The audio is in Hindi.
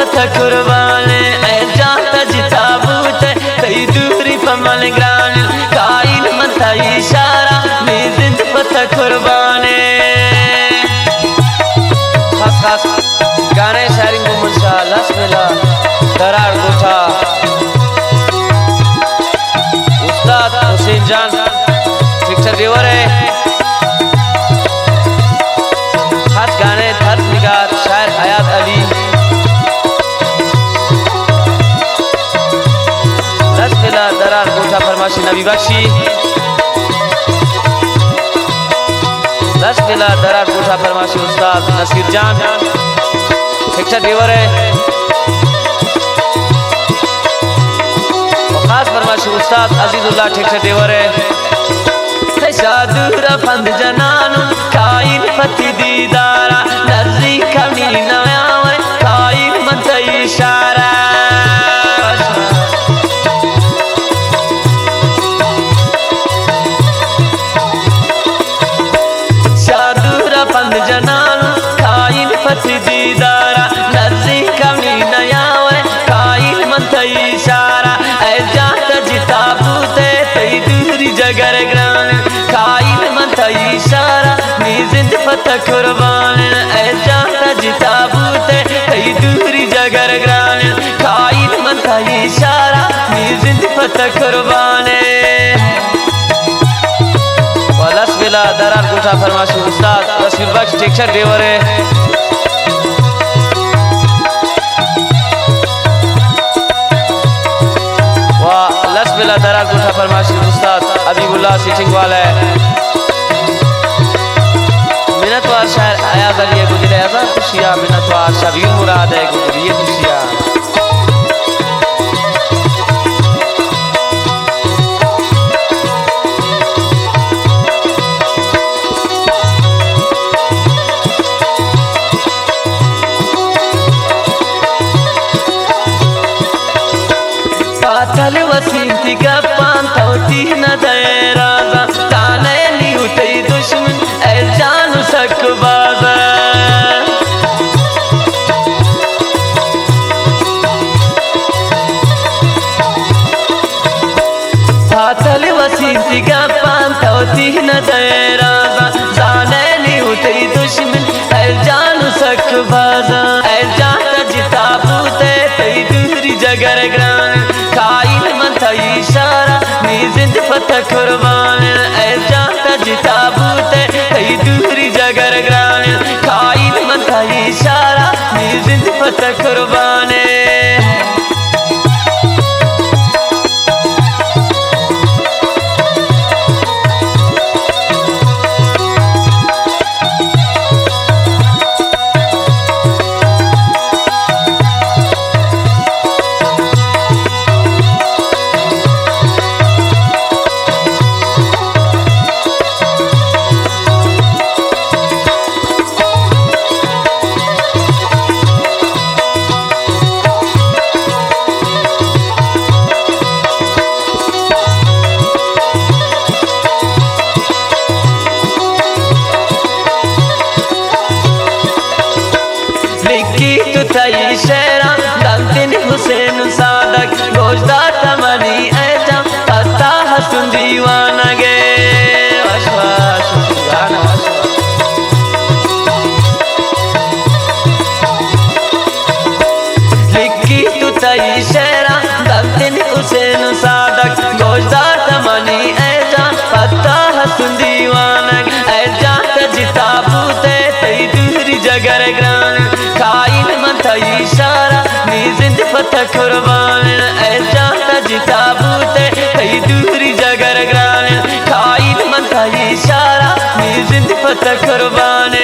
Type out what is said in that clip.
पता कुर्बाने ऐ जाता जिताबूत कई दूरी पमल ग्रान काइन मता इशारा मैं जिंद पता कुर्बाने। खास खास गाने शायरिंग को मुंशा लस्मिला दरार गोठा उस्ताद हुसैन जान शिक्षक देवर है। खास गाने थर्फ निगार शायर हयात अली लस्मिला दरार गोठा फरमाशी नबी बख्शी लस्मिला दरार गोठा फरमाशी उस्ताद नसीर जान शिक्षक देवर है। खास फरमाशी उस्ताद अजीजुल्लाह शिक्षक देवर है। शादूरा फंद जनानु काइन फति दीदारा नर्जी कमी नयावे काइन मत इशारा शादूरा फंद जनानु काइन फति दीदारा नर्जी कमी नयावे काइन मत इशारा ऐ जाता जिताबूते तई दूरी जगर ग्रान काइन मता इशारा मैं जिंद पता कुर्बान ऐ जाता जिताबूते कई दूरी जगर ग्रान काइन मता इशारा मैं जिंद पता कुर्बान। लस्मिला दरार गोठा फरमाशी उस्ताद रसूल बख्श शिक्षक देवर है। लस्मिला दरार गोठा फरमाशी उस्ताद अबीबुल्लाह सिटिंग वाला है। मिन्नतवार शायर अयाज अली गुजरे हजार खुशियाँ मिन्नतवार शबीर मुराद है गुजरिए खुशियाँ। पातल वसीम तिका पांता होती न दयराजा ताने नी उठई दुश्मन ऐ जानू सकबाजा पातल वसीम तिका पांता होती न दयराजा ताने नी उठई दुश्मन ऐ जानू सकबाजा ऐ जाता जिताबूते तई दूरी जगर ग्रान काइन मता इशारा मैं जिंद पता कुर्बान ऐ जाता जिताबूते कई दूरी जगर ग्रान काइन मता इशारा मैं जिंद पता कुर्बान। तई शेरा दंतिन हुसैन सादक गोजदा तमनी ऐजा पता हसन दीवाना गे लिखी तू तई शेरा दंतिन हुसैन सादक गोजदा तमनी ऐजा पता हसन दीवाना ऐजा जिताबूते तई दूरी जगर ग्रान काइन मता इशारा मैं जिंद पता कुर्बान ऐ जाता जिताबूते कई दूरी जगर ग्रान काइन मता इशारा मैं जिंद पता कुर्बान।